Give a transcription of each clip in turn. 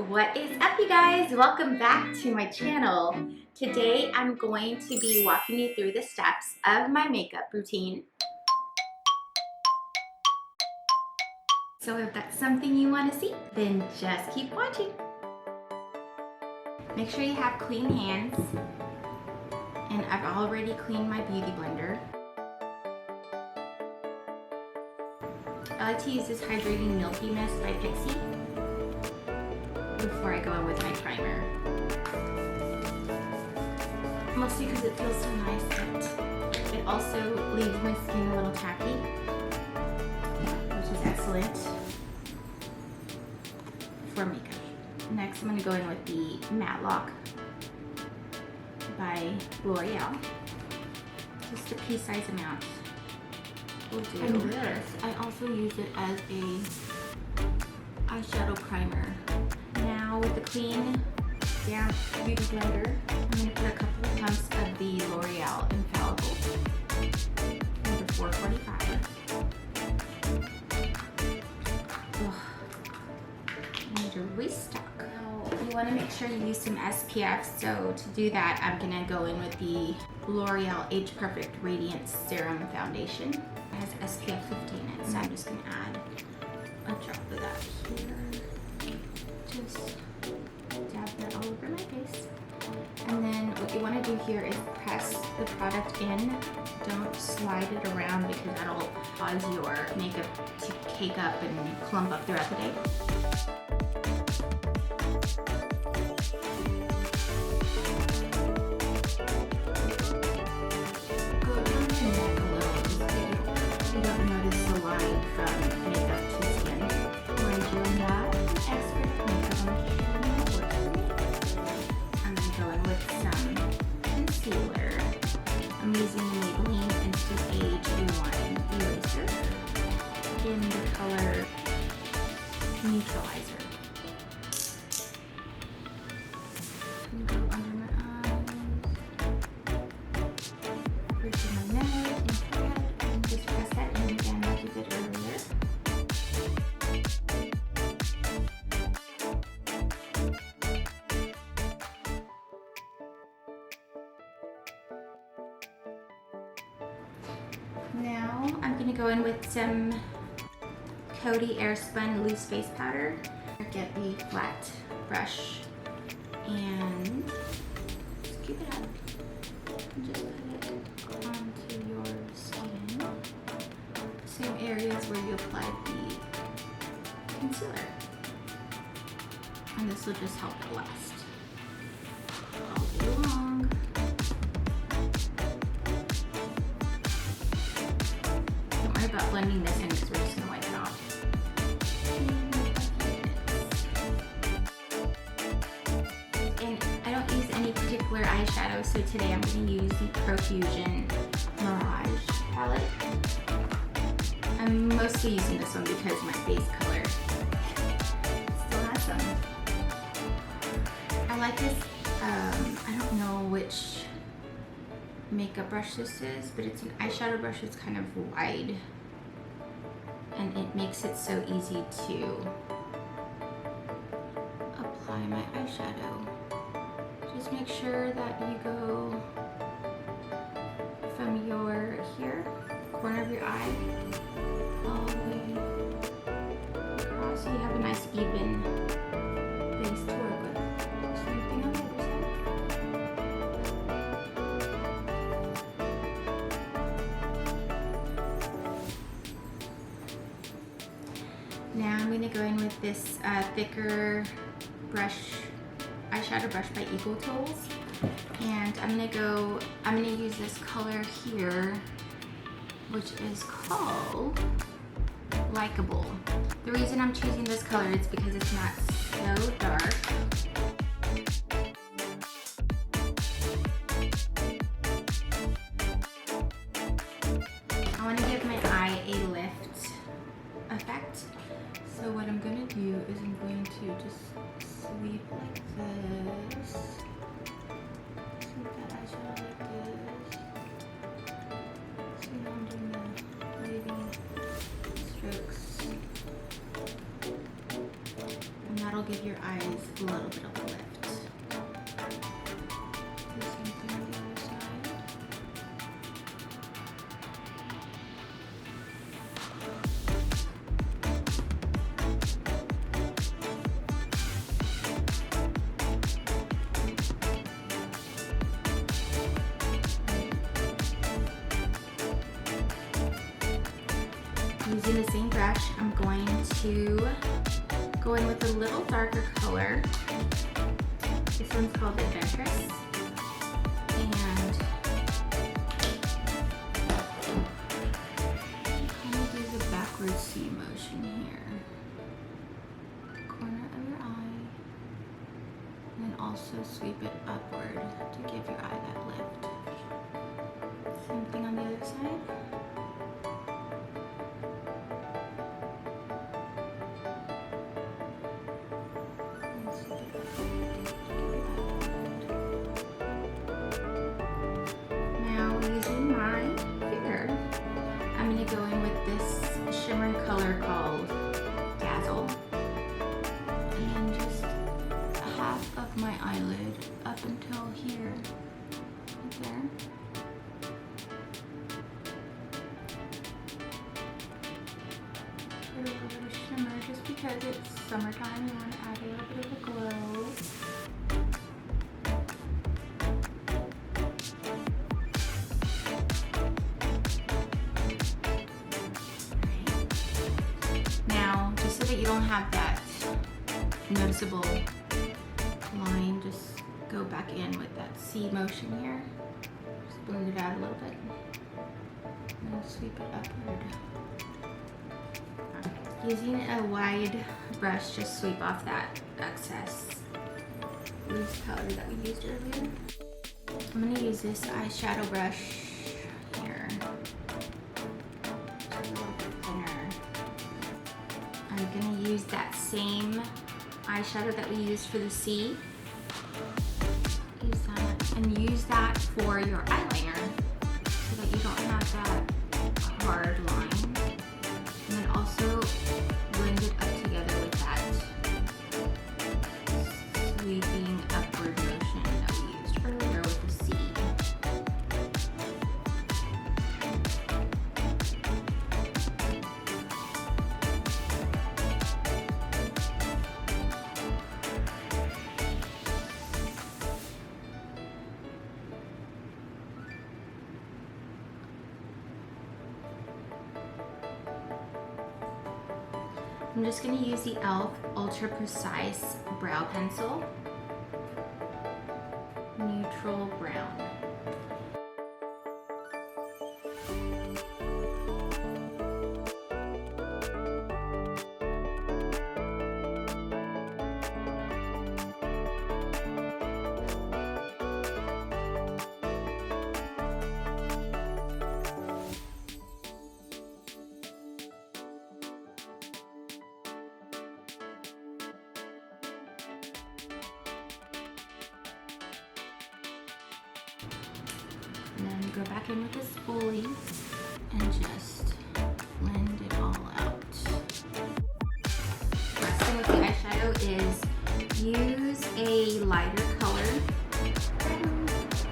What is up, you guys? Welcome back to my channel. Today I'm going to be walking you through the steps of my makeup routine. So if that's something you want to see, then just keep watching. Make sure you have clean hands, and I've already cleaned my beauty blender. I like to use this Hydrating Milky Mist by Pixie before I go in with my primer. Mostly because it feels so nice, but it also leaves my skin a little tacky, which is excellent for makeup. Next, I'm going to go in with the Matte Lock by L'Oreal. Just a pea-sized amount will do. And this, I also use it as a eyeshadow primer. Now with the clean, damp beauty blender, I'm going to put a couple of pumps of the L'Oreal Infallible, number 445. Ugh. I need to restock. Now, you want to make sure you use some SPF, so to do that, I'm going to go in with the L'Oreal Age Perfect Radiance Serum Foundation. It has SPF 15 in it, so I'm just going to add a drop of that here. Just dab that all over my face. And then what you want to do here is press the product in. Don't slide it around because that'll cause your makeup to cake up and clump up throughout the day. Go down your neck a little just so you don't notice the line from makeup to skin. When doing that, expert I'm going to go in with some concealer. I'm using the Milani Instant Age Rewind Eraser in the color Neutralizer. I'm going to go under my eyes, first in my nose, and head, and just press that in again like we did earlier. Now I'm going to go in with some Coty Airspun Loose Face Powder. Get the flat brush and scoop it up and just put it onto your skin. Same areas where you applied the concealer. And this will just help it last all day long. Don't worry about blending this in because we're just going to wipe it off. And I don't use any particular eyeshadow, so today I'm going to use the Profusion Mirage palette. I'm mostly using this one because my face color still has some. I like this, I don't know which makeup brush this is, but it's an eyeshadow brush that's kind of wide, and it makes it so easy to apply my eyeshadow. Just make sure that you go from your here, corner of your eye, all the way across, so you have a nice even base to work with. Same thing on the other side. Now I'm going to go in with this thicker brush, eyeshadow brush by Eagle Tools, and I'm going to use this color here, which is called Likeable. The reason I'm choosing this color is because it's not so dark. I want to give my eye a lift effect. So what I'm going to do is I'm going to just sweep like this. Sweep that eyeshadow like this. So now I'm doing the wavy strokes. And that'll give your eyes a little bit of a lift. The same thing on the other side. Using the same brush, I'm going to go in with a little darker color. This one's called Adventurous. And I'm going to do the backward C motion here. Corner of your eye. And then also sweep it upward to give your eye that lift. Same thing on the other side. Using my finger, I'm going to go in with this shimmer color called Dazzle, and just half of my eyelid up until here, right there. Put a little bit of shimmer just because it's summertime. You want to add a little bit of a glow. So that you don't have that noticeable line, just go back in with that C motion here. Just blend it out a little bit. And then sweep it upward. Right. Using a wide brush, just sweep off that excess loose powder that we used earlier. I'm going to use this eyeshadow brush here. Just a little bit thinner. I'm going to use that same eyeshadow that we used for the C. Use that, and use that for your eyeliner so that you don't have that hard line. And then also blend it up together with that sweeping upward motion that we used earlier with the C. I'm just going to use the e.l.f. Ultra Precise Brow Pencil, neutral brown. And then go back in with the spoolie and just blend it all out. Next thing with the eyeshadow is use a lighter color.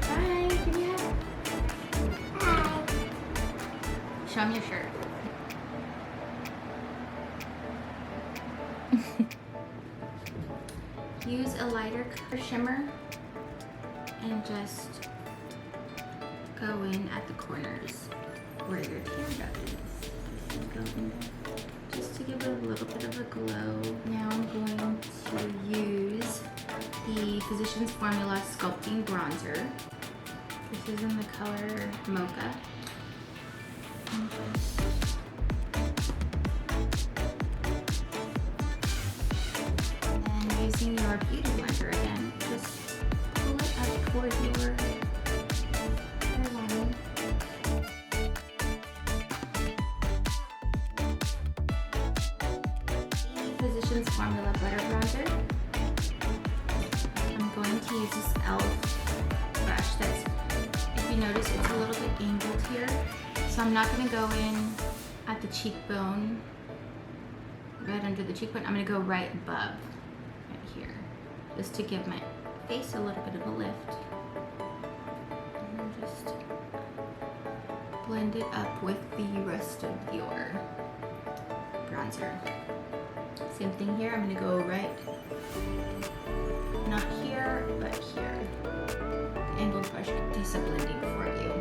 Bye, give me a hug. Hi. Show them your shirt. Use a lighter shimmer and just go in at the corners where your teardrop is. Go in there just to give it a little bit of a glow. Now I'm going to use the Physicians Formula Sculpting Bronzer. This is in the color Mocha. And just and using your beauty blender again, just pull it up toward your hairline. The Physicians Formula Butter Bronzer. I'm going to use this e.l.f. brush that's, if you notice, it's a little bit angled here. So I'm not going to go in at the cheekbone, right under the cheekbone. I'm going to go right above. is to give my face a little bit of a lift. And just blend it up with the rest of your bronzer. Same thing here, I'm gonna go right, not here, but here. The angled brush can do some blending for you.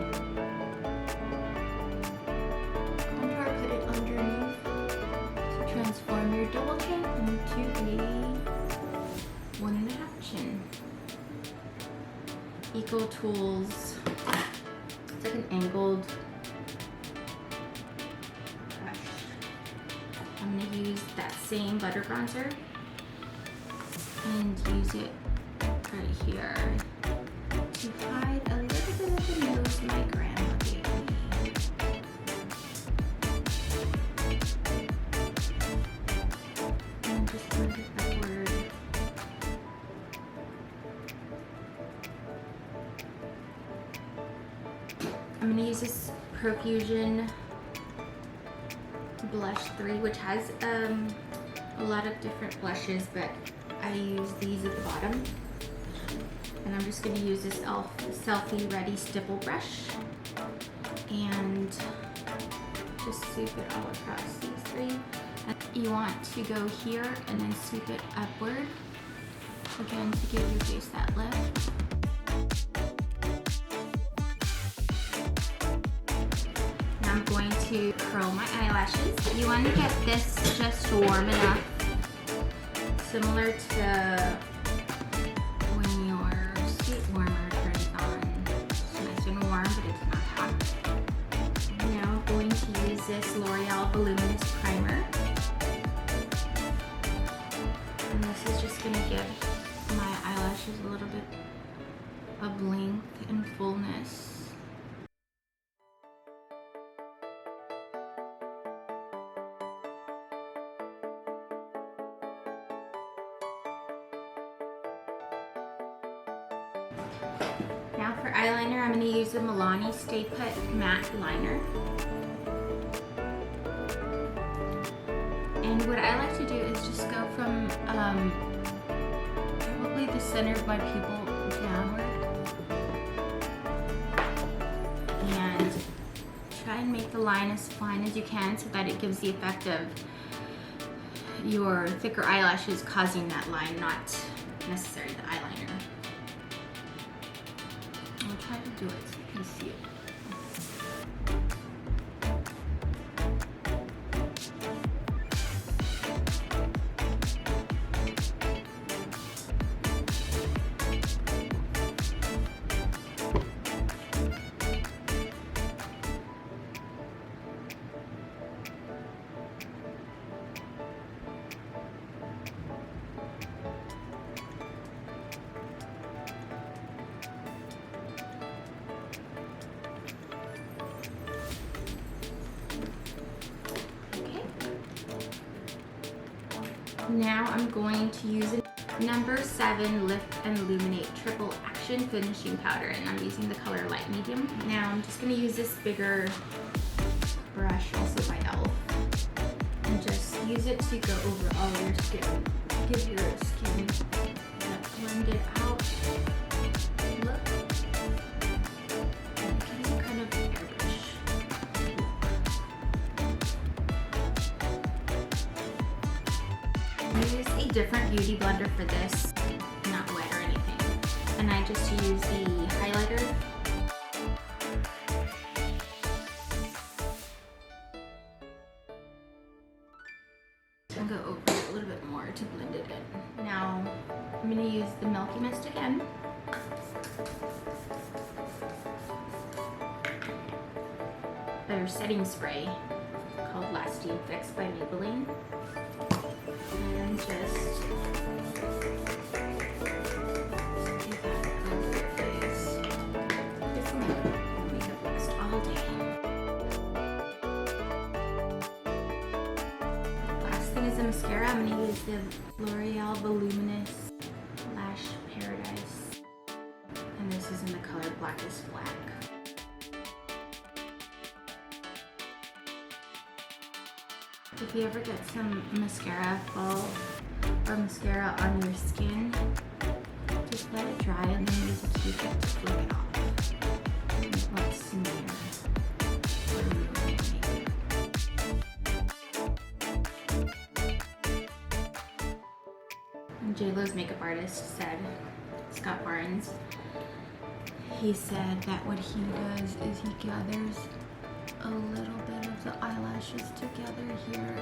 Contour, put it underneath to transform your double chin into a 1.5 chin. Eco Tools, it's like an angled brush. I'm gonna use that same butter bronzer and use it right here to hide a little bit of the nose my grandma gave me. And just blend it upward. I'm going to use this Profusion Blush 3, which has a lot of different blushes, but I use these at the bottom. And I'm just going to use this e.l.f. Selfie Ready Stipple Brush and just sweep it all across these three. And you want to go here and then sweep it upward, again to give your face that lift. Now I'm going to curl my eyelashes. You want to get this just warm enough, similar to when your seat warmer turns on. It's nice and warm, but it's not hot. Now I'm going to use this L'Oreal Voluminous Primer. And this is just going to give my eyelashes a little bit of length and fullness. Now for eyeliner, I'm going to use the Milani Stay Put Matte Liner. And what I like to do is just go from probably the center of my pupil downward. And try and make the line as fine as you can so that it gives the effect of your thicker eyelashes causing that line, not necessarily the eyeliner. I'll try to do it so you can see it. Now I'm going to use number 7 Lift and Illuminate Triple Action Finishing Powder, and I'm using the color Light Medium. Now I'm just going to use this bigger brush, also by e.l.f., and just use it to go over all your skin. Give your skin that blended out look. And it can kind of airbrush. Use a different beauty blender for this, not wet or anything. And I just use the highlighter. And go over it a little bit more to blend it in. Now I'm going to use the Milky Mist again. Their setting spray called Lasting Fix by Maybelline. And just do that over your face. This makeup looks all day. Last thing is the mascara. I'm going to use the L'Oreal Voluminous Lash Paradise. And this is in the color Blackest Black. If you ever get some mascara fall or mascara on your skin, dry and then use a Touchup to flick it off. Let's smear. JLo's makeup artist said, Scott Barnes, he said that what he does is he gathers a little bit of the eyelashes together here,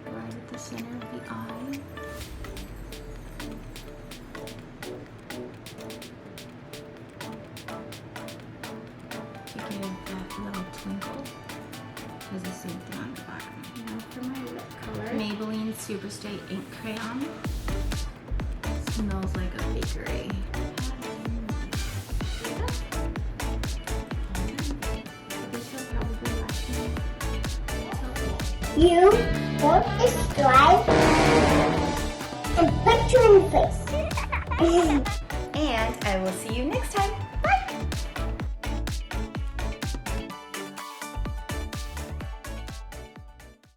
right at the center of the eye. To give that little twinkle. Does the same thing on the bottom. Now for my lip color, Maybelline Superstay Ink Crayon. Smells like a bakery. You want this slide and put you in the face. And I will see you next time.